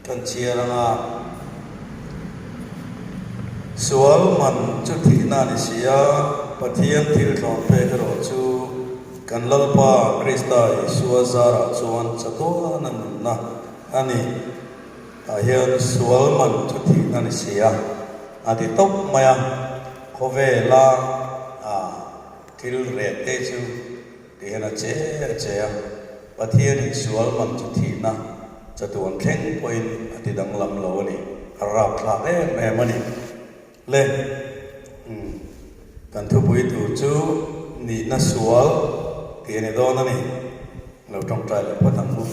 kan chia ranga sual man chu thi na ni sia pathian thil thon pe ro chu kan lalpa Krista suazara chuan chato nan na ani hian sual man chu thi na ni sia adi top maya khovela thil re te chu ti hena che pathian sual man chu thi na chatuan thleng point ati dang lam lo ni arap thla em ani le kan thu pui tu chu ni na sual ti ne do na ni lo tong trai le patang mu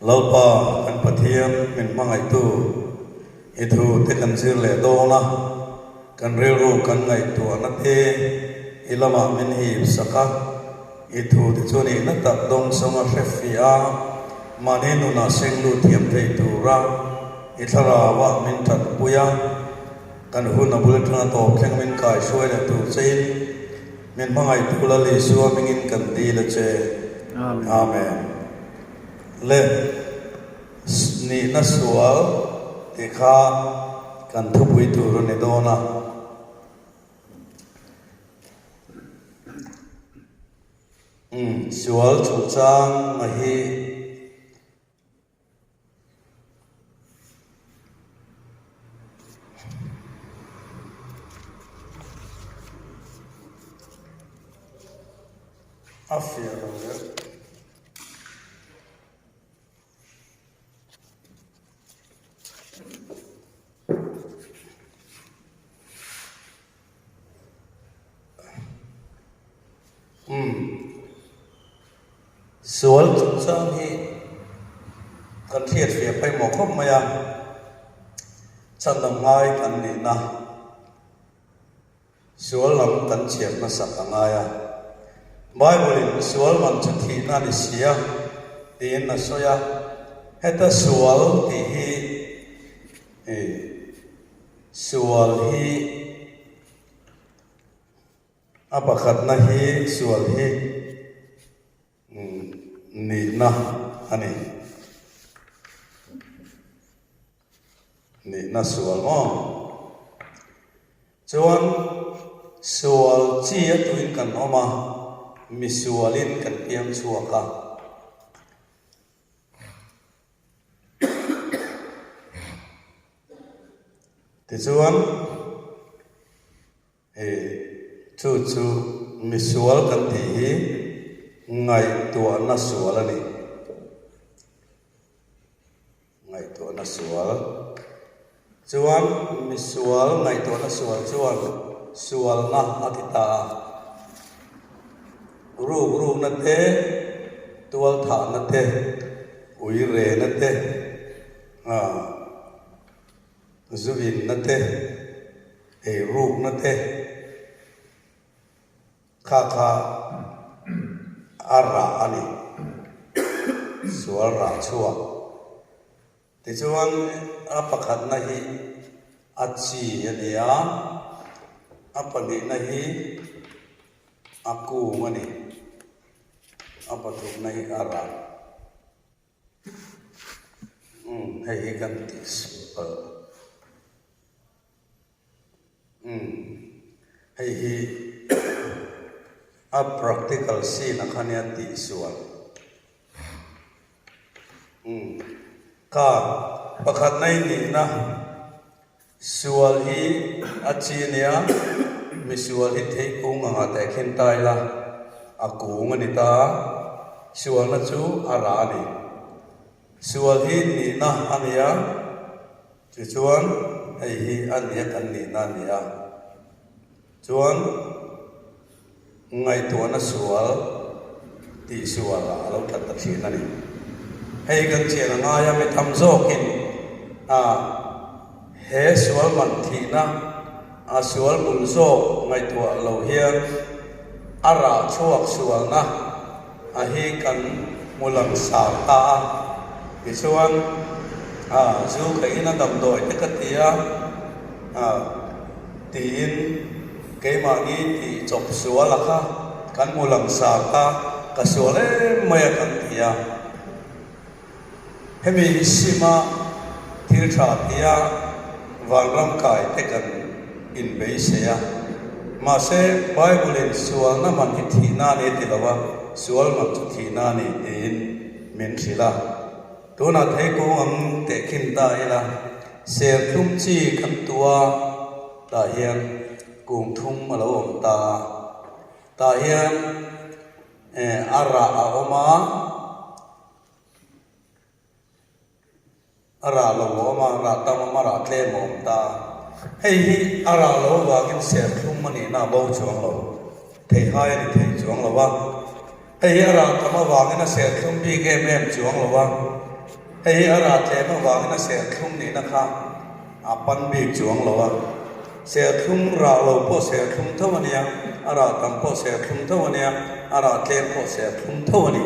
lalpa kan pathian min mangai tu i thu te kan zir le do na kan rel ru kan ngai tu na te ilama min hi saka i thu te chu ni na tak dong sama refia manenu na senglu thiam thei tu ra i thara wa min that puya kan hu na bul thana to khleng min kai shoi le tu chein min mangai tu la li suwa mingin kan di le che amen le ni na sual ti kha kan thu pui tu ro ne do na sual chu chang ma hi afia ro sual chu chang hi kan thiet fia pai mo khom maya chan dang ngai kan ni na sual lam kan chiat na sak angaya Bible sual man chu thi na ni sia tin na soya heta sual ti hi sual hi apakhat na hi sual hi ni na ani ni na sual mo chuan sual chi atuin kan oma mi sualin kan piam chuaka ti chuan chu mi sual kan ti hi ngai tua na sual ani ngai tua na sual chuan mi sual ngai tua na sual chuan sual na atita ru na te tual tha na te ui re na te zuvin na te ru na te kha ara ani sual ra chua ti chuan apakhat na hi achi ania apani na hi aku ngani apathuk na hi ara hei kan ti hei hi a practical si na khania ti sual ka pakhat nai ni na sual hi achi nia mi sual hi thei kung anga ta khen tai la aku ngani ta sual na chu ara ni sual hi ni na ania chu chuan hei hi ania kan ni na nia chuan ngai tua na sual ti sual la lo tat ta thi na ni hei kan che na nga ya me tham zo kin he sual man thi na sual bul zo ngai tua lo hian ara chuak sual na hi kan mulang sa ta ti chuan zu kai na dam doi te ka tia tin cái mà đi thì chụp sủa là ha kan mulang sa ta ka sủa le maya kan tia ให้มีสิมาทิรชาติยาวันร่างกายเตกันอินเบเซียมาเสไบเบิลสวลนั้นมันฮิตทีนาเนติลาวะสวลมันจุทีนาเนตินเมนสิลาตัวนั้นให้กูอังเตกินตาอิละเสียทุ่มจีกันตัวตาเฮียนกุงทุ่มมาลงตาเฮียนอาระอาอมาอาราโลมาราตามมาราเทมอมตาให้ฮิอาราโลวากินเสียทุ่มมันนี่น่าเบาจวงโลเทหายนี่เทจวงโลวะให้ฮิอาราตามาวากินเสียทุ่มบีเกมจวงโลวะให้ฮิอาราเทมาวากินเสียทุ่มนี่นะคะอาปันบีจวงโลวะเสียทุ่มราโลโพเสียทุ่มเท่านี้อาราตามโพเสียทุ่มเท่านี้อาราเทมโพเสียทุ่มเท่านี้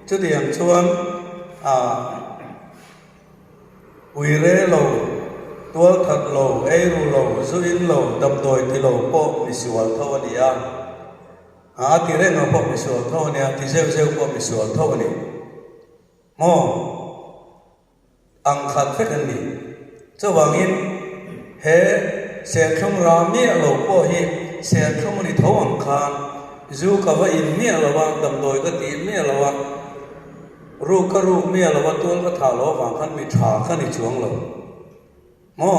จุดอย่างชวนวิเรโลตัวทัดโลเอรูโลซุอินโลดำโดยที่โลปอมิสวลเท่านี้ที่เรื่องปอมิสวลเท่านี้ที่เซลปอมิสวลเท่านี้โมอังคัดเฟกันนี้เจ้าวังอินเฮเสียคำรามีโลปอฮีเสียคำนี้เท่าอังคันจูกับว่าอินมีอะไรวะดำโดยก็ตีมีอะไรวะรูก็รูเมียเราว่าตัวก็ถาล้อบางขันมีถาขันอีกช่วงเราโม่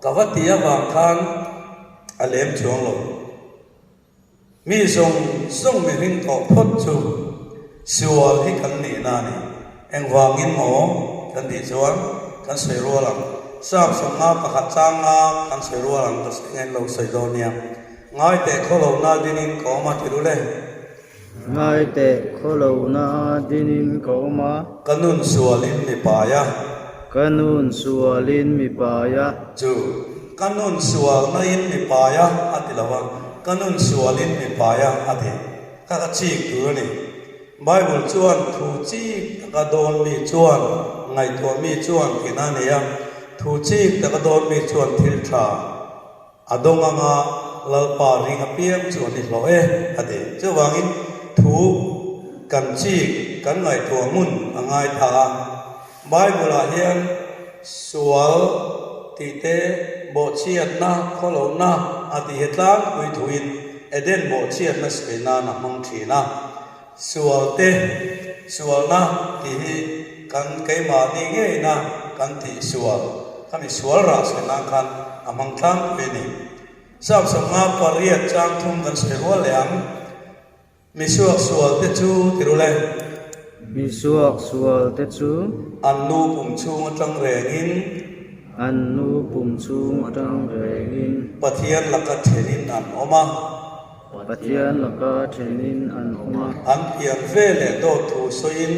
กับว่าตีบางขันอเลมช่วงเรามีส่งมีหิ้งตอกพุทธชัวที่กันนี่นานี่เอ็งวางอินหมอกันดีช่วงกันเสียรัวหลังทราบสมนาประคัดจ้างงากันเสียรัวหลังก็เงินเราใส่โดนเนี่ยง่ายแต่เขาเราหน้าดินินก็มาที่รู้เลยง่ายแต่ขอเราหน้าดินินก็มากันุนสัวลินมีปายะกันุนสัวลินมีปายะจูกันุนสัวลินมีปายะอัติละวะกันุนสัวลินมีปายะอัติข้าก็ชีกตัวนี่ไบเบิลชวนทูชีกกระโดนมีชวนไงตัวมีชวนที่นั่นเนี่ยทูชีกกระโดนมีชวนทิลทราอดงงาลลปาริงเปียมชวนนี่เราอัติเจ้าวังอินทูกันชีกันไงตัวมุนไงทาไบเบิลเฮียนสวลติเตโบเชียนนะขลงนะอธิเหตุการณ์วิถุอินเอเดนโบเชียนนะสเปนานะมังทีนะสวลเตสวลนะที่กันเกมาดีเงยนะกันที่สวลคำสวลราสนากันอามังทังเป็นนี่ทราบสมมาปริยัติจางทุ่มกันเสียหัวเหลี่ยมมีสวกสวลเตจูที่รู้เลยมีสวกสวลเตจูอันนูปุ่มชูงจังเรงินอันนูปุ่มชูงจังเรงินปะเทียนลักกะเทนินอันออกมาปะเทียนลักกะเทนินอันออกมาอันเพียงเวเลโดทูสอิน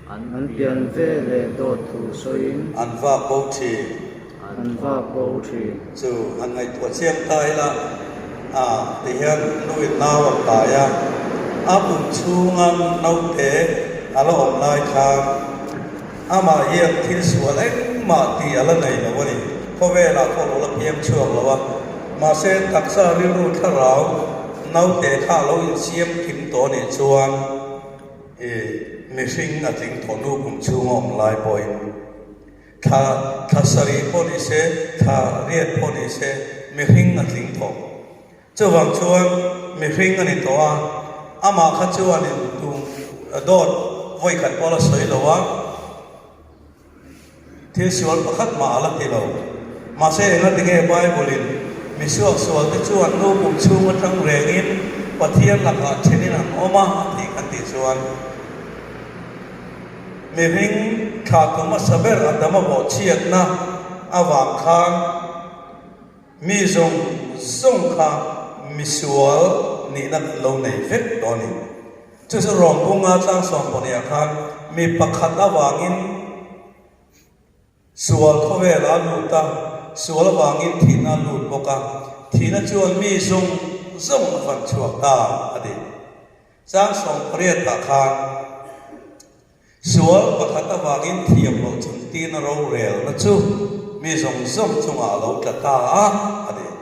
อันเพียงเวเลโดทูสอินอันว่าโบทีอันว่าโบทีจูอันไงตัวเชียงใต้ละที่เห็นนู่นน่าวตายปุ่มชูงอันน่าวเตะอะไรออกไล่ทางมาเยี่ยมที่สวนมาตีอะไรไหนนะวะนี่เพราะเวลาพวกเราเพียงช่วงแล้วว่ามาเส้นตักซาลิรูท่าเราน่าวเตะข้าเราเสียมกินตัวนี่ชวนไม่สิ่งนั่นสิ่งถนูปุ่มชูงอมไล่บ่อยถ้าสรีพอดีเสถ้าเรียนพอดีเสไม่สิ่งนั่นสิ่งถงเจ้าวังชวนไม่สิ่งนั่นตัวมาขัดชวนนี่ดูโดดไว้ขัดพอละสวยแล้ววะที่สวนประคัดมาลักที่เรามาเสียงนั่นที่เงี้ยไบเบิลินมีสวกสวลที่ชวนนูปุ่มชูงทั้งเร่งินปะเทียนหลักเช่นนี้นั่นออกมาที่กันที่ชวนมีริงขาดตัวมาสเบร์อันดามาบอเชียดนะอาวางคางมีส่งคางมีสวลนี่นั่นเราในเฟกตอนนี้จะรองพุงอาจารย์สองคนนี้ครับมีประคัดอาวางินสวลเขาเวลาลูตาสวลวางินที่นั่นลูดบอกกันที่นั่นชวนมีส่งฟันชัวตาอดีตจางสองเปรียตาคางสวลประคัดอาวางินที่ยังเราจุดที่นั่นเราเรียลนะจูมีส่งจงอาเรากตาอดีต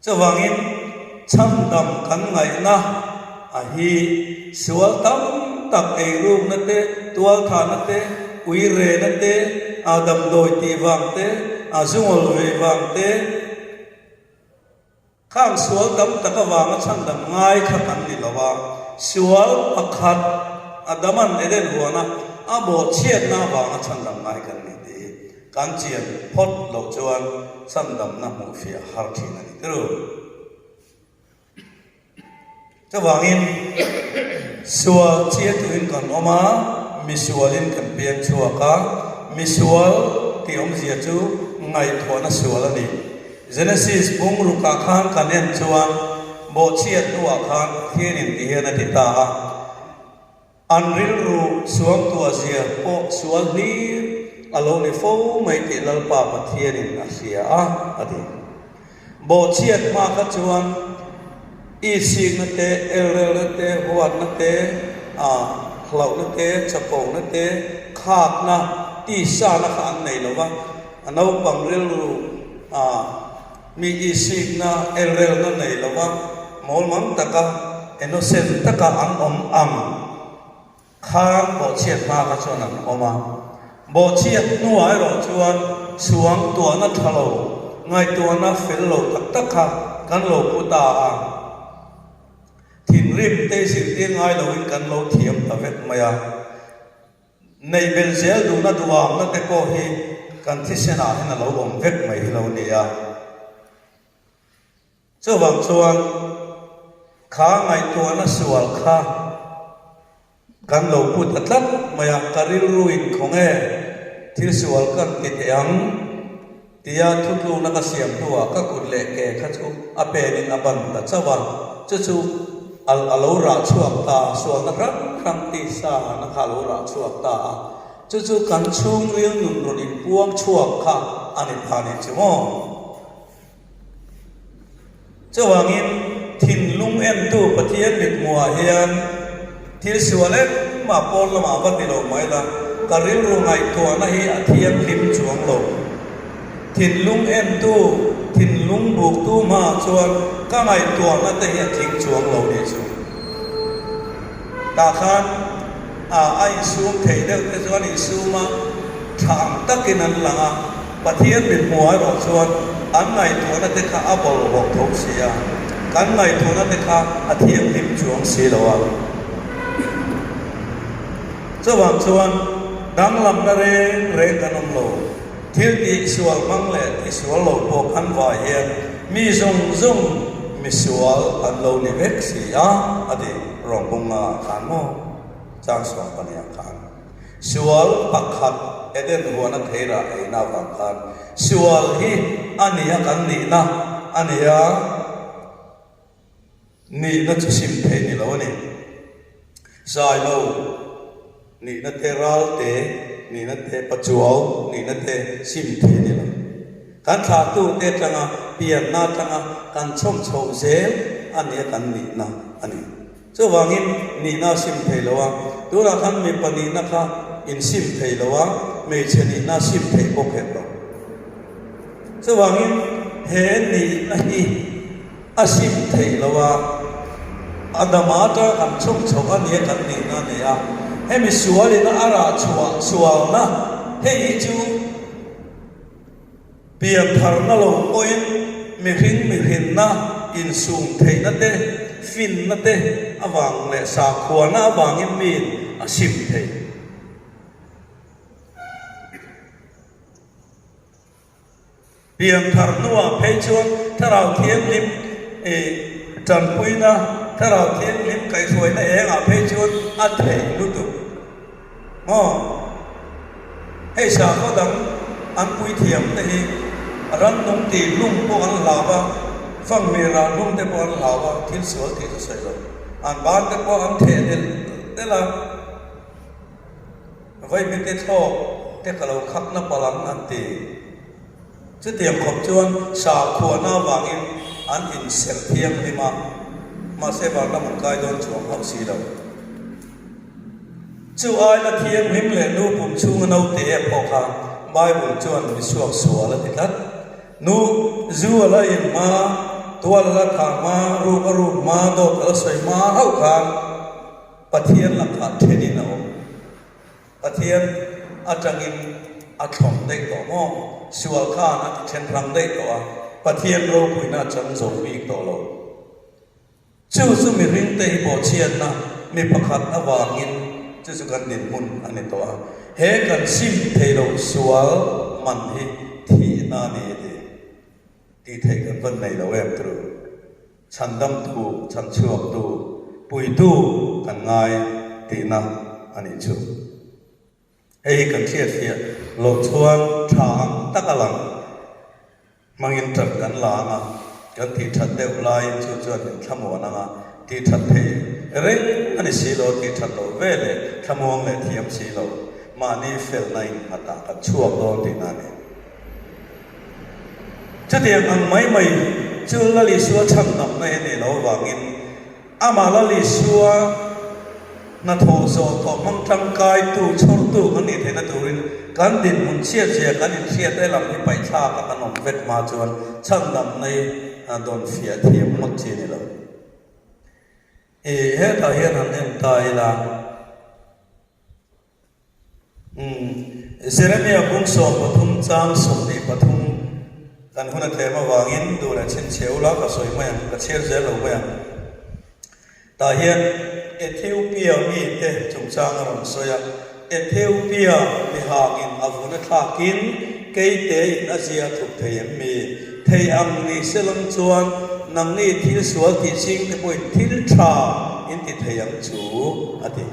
จะวางินช่างดำกันไงนะฮีสวลตั้มตักเอรูปนั่นเตตัวฐานนั่นเต ui re na te adam doi ti wang te azungol ve wang te khang sual dam taka wang chan dam ngai kha kan ni lawa sual akhat adaman eden huana abo chiat na wang chan dam ngai kan ni te kan chian phot lo chuan chan dam na mu fia har thin ani tru cha wangin sual chiat tuin kan oma misualin kan pian chuaka misual ti om zia chu ngai thona sual ani Genesis bung ruka khan kanen chuan bo chiat nuwa khan thienin ti hena ti ta anril ru suam tu azia po sual ni alo ni fo mai ti lal pa pathienin asia adi bo chiat ma kha chuan i sing na te el na te huat na te hlau na te chapong na te khak na ti sa na khan nei lova anau pang ril ru mi i sing na el na nei lova mol mam taka innocent taka am khang bo chiat ma kha chuan an oma bo chiat nuai ro chuan suang tua na thalo ngai tua na fel lo tak tak kha kan lo puta thin rim te sin te ngai lo in kan lo thiam ta vet maya nei bel zel du na duang na te ko hi kan thi sena hena lo om vet mai lo ni ya chu wang chuan kha ngai tua na sual kha kan lo put atlat maya karil ruin khonge thil sual kan ti ang tia thutlu na ka siam tua ka kulle ke kha chu apenin aban ta chawa chu alo ra chuak ta sual na khang ti sa na kha lo ra chuak ta chu kan chung riang nun ron in puang chuak kha ani phani chumo chawangin thin lung em tu pathian mit mua hian thil suale ma pol la ma ba ti lo mai la karil ru ngai to na hi athiam lim chuang lo thin lung em tu thin lung buk tu ma chuan ka ngai to na te hi thing chuang lo ni chu ta khan ai sum thei de te chuan i suma thang takin an langa pathian mit mua ro chuan an ngai to na te kha abol bok thok sia kan ngai to na te kha athiam lim chuang si lo wa chuan dang lam na re kanom lo thil ti sual mang le ti sual lo po kan va hian mi zong mi sual an lo ni vek si adi rong bunga kan mo chang sual pania kan sual pakhat eden huana theira eina wa kan sual hi ania kan ni na ania ni na chu sim the ni lo ni sai lo ni na te ral te ni na te pachuao ni na te sim the ni la kan tha tu te tanga pian na tanga kan chom chho zel ani kan ni na ani chu wangin ni na sim the lowa tu ra kan mi pani na kha in sim the lowa me cheni na sim the bok he lo chu wangin he ni na hi asim the lowa adamata kan chom chho ani kan ni na ne ya hemi sual na ara sual na hei chu pian thar na lo oin mi hin na in sung thei na te fin na te awang le sa khwa na awang in min asim thei pian thar nuwa phei chuan tharau thiam lim chan puina tharau thiam lim kai suai na enga phei chuan a thei lu tu hei sa ko dang an pui thiam te hi ran nong ti lung po an lawa phang me ra lung te po an lawa thil sual ti sa sai lo an ban te po an the del te la vai mi te tho te ka lo khak na palang an ti chu tiam khop chuan sa khua na wangin an in sel thiam ni ma se ba na man kai don chuang hau si lo chu ai la thiam him le nu pum chung nau te po kha bible chuan mi suak suala ti tat nu zu ala in ma tual la kha ma ru ma do ka sai ma hau kha pathian la kha theni na pathian atangin athom dei to mo sual khan at chen rang dei to a pathian ro puina chang zo wi to lo chu su mi ring te bo chian na mi pakhat awangin chu su kan din mun ani to a he kan sim thei lo sual man hi thi na ni de ti thei kan van nei lo em tru chan dam tu chan chuak tu pui tu kan ngai ti na ani chu ei kan thiat thia lo chuan thang takalang mangin trak kan la nga kan ti that deu lai chu chuan thamo na nga ti that the reng ani si lo ti that lo vele thamong le thiam si lo ma ni fel nai mata ka chuak lo ti na ni cha tiang ang mai mai chu la li suwa cham nam na ni lo wangin ama la li suwa na tho so to mang thang kai tu chor tu kan ni the na turin kan din mun sia sia kan in sia te lam ni pai tha ka kanom vet ma chuan cham nam nei don fia thiam mot chi ni lo e he ta hian an em tai la Jeremia bung so pathum chang som ni pathum kan huna thema wangin du la chen cheula ka soi mai ka cher je lo mai ta hian Ethiopia mi te chung chang ron soya Ethiopia mi hangin avuna thakin keite in Asia thuk theyem mi thei ang ni selam chuan nang ni thil sual ti sing te poi thil tha in ti theyang chu ati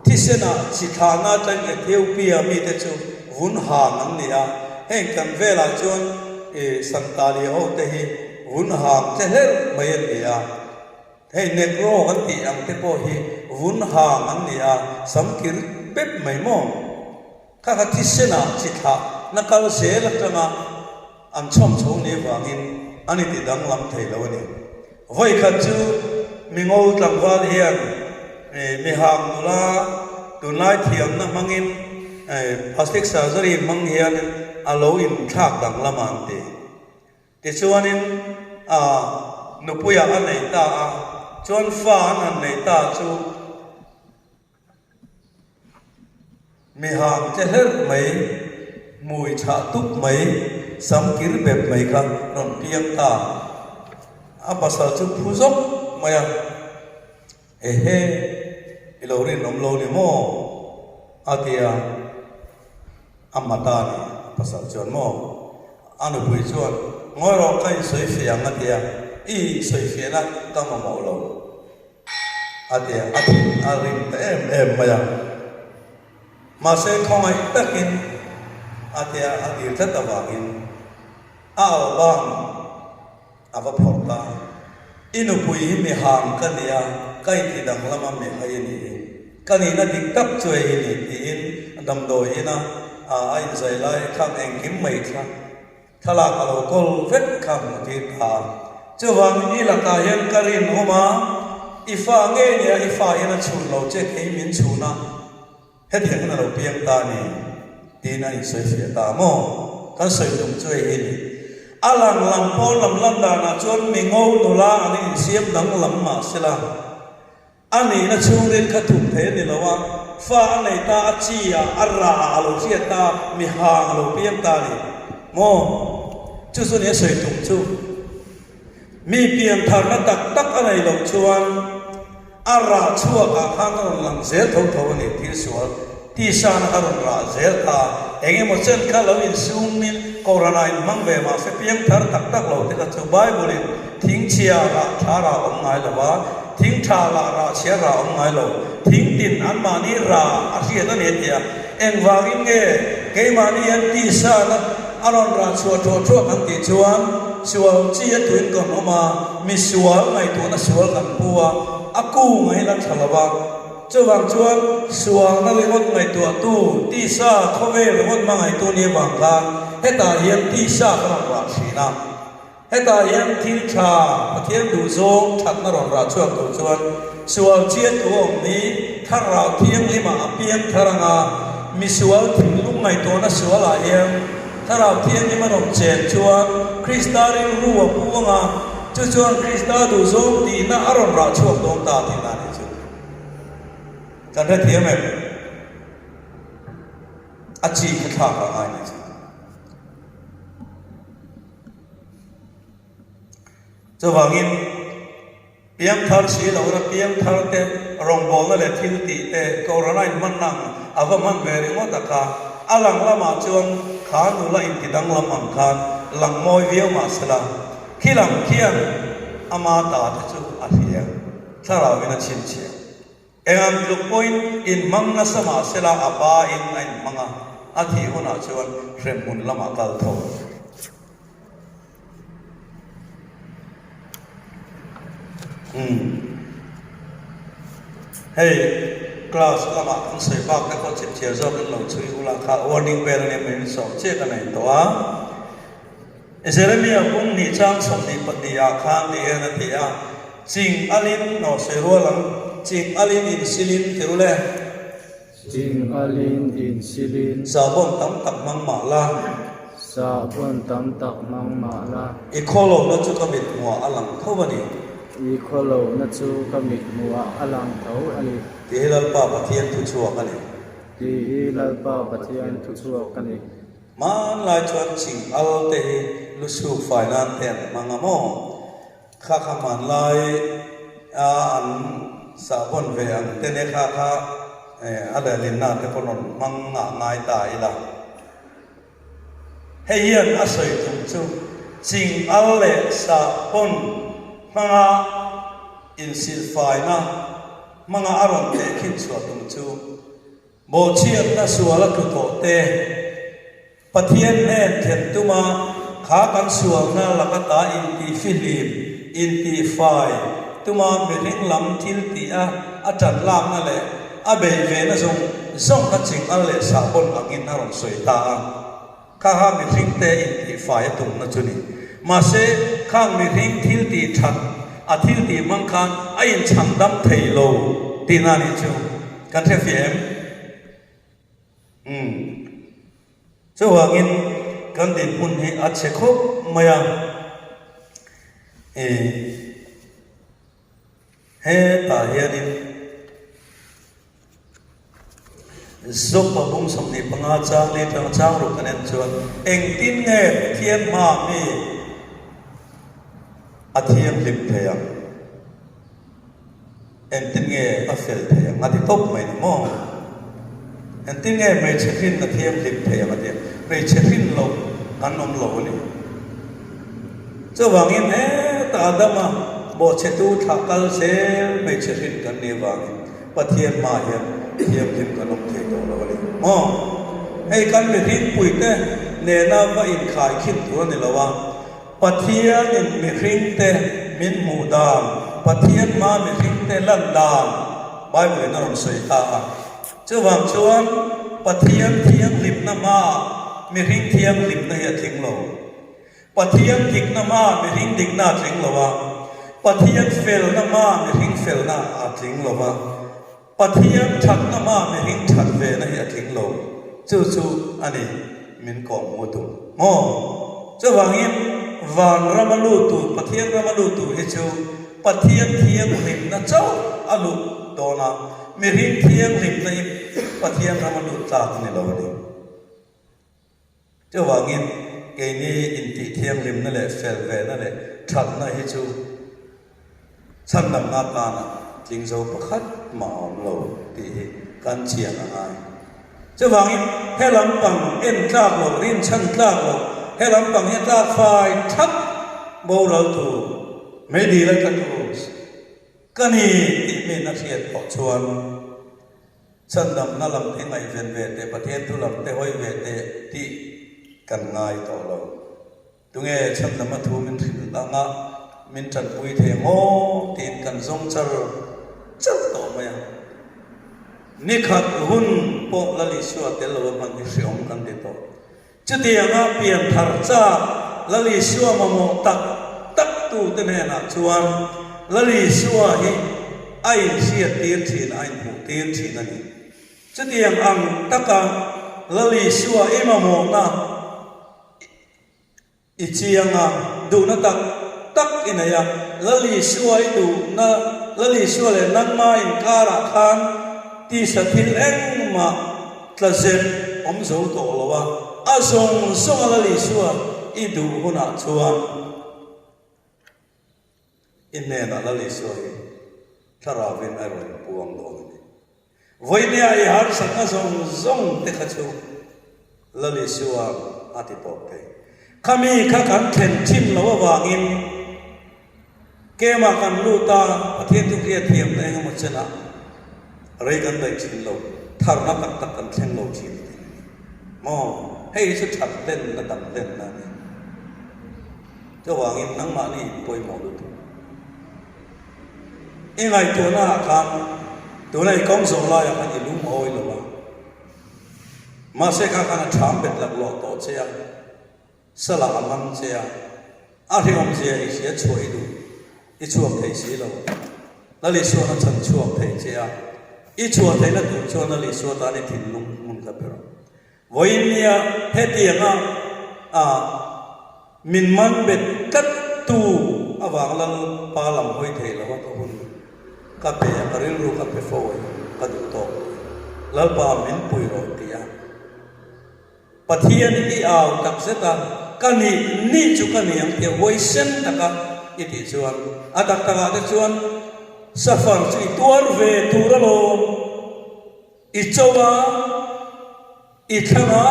tisena chithana tan Ethiopia mi te chu vun ha nang ni a heng kan vela chuan santali ho te hi vun ha te her mai ni a hei negro kan ti ang te po hi vun ha nang ni a samkir pep mai mo ka ka tisena chitha nakal se la tanga am chom chong ni wangin ani ti dang lam thei lo ni voi kha chu mingol tlangwal hian mi hang la tunai thiam na mangin plastic surgery mang hian alo in thak dang laman te chuanin nupuya an nei ta a chuan fa an nei ta chu mi hang che her mai mùi cha túc mấy sắm kir bẹp mấy ka non piang ta apa sa chu phuzok maya he ilori nom lo ni mo atia amata ni pasal chuan mo anu pui chuan ngoi ro kai soi fiang atia I soi fiana ta ma mo lo atia arin ta em maya ma se khong ai takin atia adir ta tawangin bang ava phorta inu pui mi ham kania kai ti dang lama me hai ni kani na dik tak choi ni tin dam do ina ai zai lai khang eng kim mai kha thala kalo kol vet kham ti kha chuwang I la ka yan karin homa ifa nge nia ifa ina chun lo che thei min chuna he theng na lo piang ta ni tin ai soi sia ta mo kan soi dum choi hi ni alang lam po lam da na chon mi ngô dola ani siam dang lam ma sila ani na chung rin kha thuk the ni lawa fa nei ta chi ya arra alo chi ta mi ha alo piam ta ni mo chu su ne soi dum chu mi piam thar na tak anai lo chuan arra chua ka khang lam zel tho ni ti sual ti san aron ra zel ta enge mo chen kha lo in sung min corona in mang ve ma se piang thar tak lo te ka chu bible in thing chia ra thara om ngai lo wa thing tha la ra chia ra om ngai lo thing tin an ma ni ra a sia na ne tia eng wangin nge ke ma ni an ti sa na aron ra chua tho kan ti chuan sual chi tuin kon oma mi sual ngai tu na sual kan puwa aku ngai la thalawa chuwang chuan sual na lengot ngai tu ti sa khove lengot ma ngai tu ni wang ka heta hian ti sa ka ra sina heta hian thil tha pathian du zong that na ron ra chuak tu chuan sual chiat tu om ni thara thiang lima apiang tharanga mi sual thing lung ngai tu na sual a hian thara thiang ni manom chen chuan kristari ruwa puanga chu chuan krista du zong ti na aron ra chuak dong ta ti na ni chu kan tha thiam em achi kha ka ngai ni cho wangin piang thar si lo ra piang thar te rong bol na le thil ti te corona in man nang ava man ve ri mo ta ka alang lama chuan khan nu la in ti dang lam ang khan lang moi viau ma sala khilam khian ama ta ta chu a hia thara wina chin chi engam luk point in manga sama sela apa in ain manga athi hona chuan rem mun lama kal tho hey class lama kan sei bak na ko chit chia zo kan lo chui ula kha warning bell ne men so che ka nai to a Jeremia kung ni chang som ni pati ya khang ni na ti a ching alin no se ro lang ching alin in silin terule ching alin in silin sabon tam tak mang ma la sabon tam tak mang ma la e kholo na chu ka mit mo alang thawani i kholo na chu kamit muwa alang thau ani ti helal pa pathian thu chuak ani ti lal pa pathian thu chuak ani man lai chuan ching al te lu su finance ten mangamo kha kha man lai an sabon ve an te ne kha kha ada lin na te ponon mang nga ngai ta ila heian asoi tum chu ching al le sabon mga insil fai na mga aron te khin chua tum chu bo chiat na suala ku to te pathian ne then tuma kha kan sual na lakata in ti filim in ti fai tuma me ring lam thil ti a atan lam na le a be ve na zong ka ching al le sa bon angin aron soi ta kha ha me ring te in ti fai tum na chuni ma se khang mi ring thil ti that a thil ti mang khan a in chang dam thei lo ti na ni chu kan the fiem so wangin kan din hun hi a che khop maya he ta hianin zop pa bung som ni panga chang le tang chang ru kan en chuan eng tin nge thiam ma mi athiam lim thayang en tin nge a fel thayang ati top mai mo en tin nge mai chhin athiam lim thayang ati mai chhin lo an om lo ni cho wangin ta dama bo chetu thakal se mai chhin kan ni wang pathian ma hian thiam lim kan om thei to lo ni mo ei kan mi rin pui te ne na va in khai khin tu ni lo wa pathian in mi ring te min mu dam pathian ma mi ring te lan dam bible na ron sei ta chu wang chuan pathian thiang lim na ma mi ring thiang lim na ya thing lo pathian dik na ma mi ring dik na thing lo wa pathian fel na ma mi ring fel na a thing lo wa pathian that na ma mi ring that ve na ya thing lo chu ani min ko mu tu mo chu wangin van ramalu tu pathian ramalu tu he chu pathian thiang lim na chau alu dona mi ring thiang lim na pathian ramalu ta ni lo ni chu wangin ke ni in ti thiang lim na le fel ve na le that na he chu san nam na ta na jing zo pakhat ma om lo ti kan chian ai chu wangin helam pang en tlak lo rin chan tlak lo helam pang he tlak fai thak bo lo tu me di la ka tu kani ti me na siat po chuan chan dam na lam the ngai ven ve te pathian tu lam te hoi ve te ti kan ngai to lo tu nge chan dam thu min thil la nga min chan pui the ngo tin kan zong char to ma ya ni khat hun po la li swa te lo man ni siom kan de to chu ti nga pian thar cha la li swa ma mo tak tu te ne na chuan la li swa hi ai sia tir thin ai mu tir thin ani chu ti ang taka la li swa e ma mo na i chianga du na tak inaya la li swa i du na la li swa le nan ma in kara khan ti sa thil eng ma tla zen zo to lowa azong song ala li suwa idu huna chuan inne na la li suwa tharawin aroi puang do ni voine ai har sang azong zong te khachu la li suwa ati to te kami kha kan thlen thim lo wangin kema kan luta pathian tu kia thiam na ngam chana rei kan dai chin lo thar na tak tak kan thlen lo chin mo hei su that ten na dam ten na ni cho wangin nang ma ni poi mo lu ingai tu na kan tu nai kong so la ya kan ilum oi lo ma ma se ka kan tham bet lak lo to che ya sala amang che ya a thi om che ya sia choi du i chuak thei si lo la li so na chan chuak thei che ya i chuak thei na tu chuan na li so ta ni thin lung mun ka per voin nia he ti nga a min man bet kat tu awang lal pa lam hoi thei lo to hun ka pe ya karil ru ka pe foi ka du to lal pa min pui ro ti ya pathian i aw tak seta kani ni chu kani ang te voi sen taka iti chuan atak taka te chuan safar chu tuar ve turalo i chowa i thanga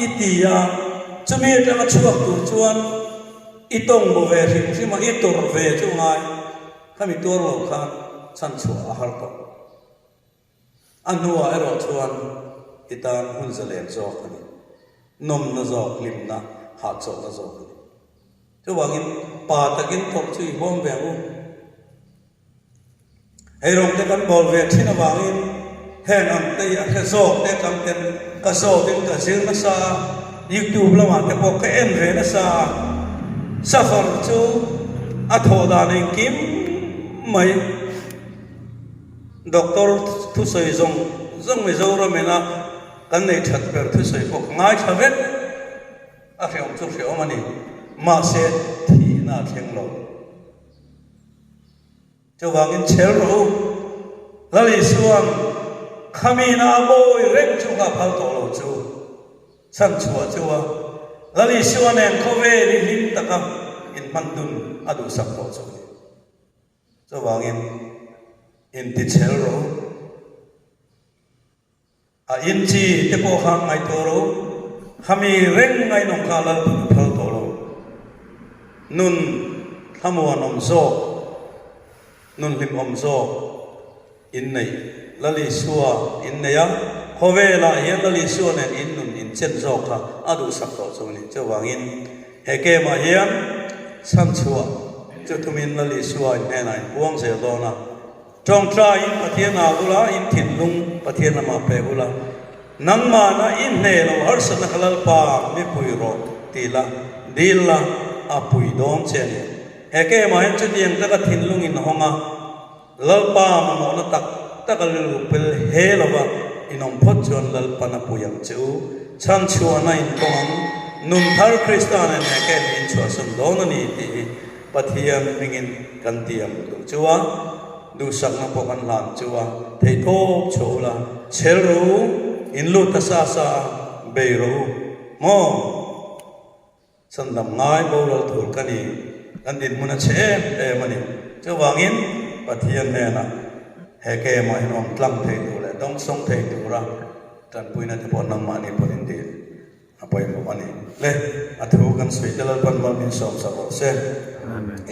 itia chumi tanga chuak tu chuan i tong bo ve rim sima i tor ve chu ngai kami tur lo khan chan chu a har to anua ero chuan itan hun zalen zo khani nom na zo lim na ha cho na zo chu wangin pa takin thok chui bom ve u ei rong te kan bol ve thina wangin hen am te ya he zo te kam ten ka zo ten ka zir na sa YouTube lama te po ka en ve na sa safar chu a tho da ning kim mai doctor thu soi zong me zo ra me na kan nei that per thu soi ko ngai thavet a fiom chu fiom ani ma se thi na theng lo cho wangin chel ro lali suam khami na boy rek chu ka phal to lo chu san chua chua lali suan en khove ni lim takam in mandun adu sak to chu cho wangin in ti chel ro a in chi te po khang ngai to ro khami reng ngai nong kha la phal to lo nun thamuan om zo nun lim om zo in nei lali suwa in nei ya khove la hian lali suwa nen in nun in chen zo kha adu sak to chu ni cho wangin he ke ma hian san chua chu tumin lali suwa in nei buang se do na trong tra in pathian na ula in thin lung pathian na ma pe ula nang ma na in ne lo har san khalal pa mi pui ro tila dilla a pui dom chen he ke ma hin chu tiang ta ka thin lung in honga lal pa ma mo na tak takal lu pel he lo ba inom phot chon lal pa na puyang chu chan chua na in kong nun thar kristan ne ke in chua sun don ni ti pathian mingin kan tiam tu chua du sak na po kan lam chua thei thop chola chel ro in lu ta sa sa be ro mo san dam ngai bo lo thur kani kan din muna che e mani chu wangin pathian ne na he ke ma hinom tlam thei tu le dong song thei tu ra tan puina te pon nang ma ni ponin ti apai mo mani le athu kan sui dalal pan ma min som sa ro se amen.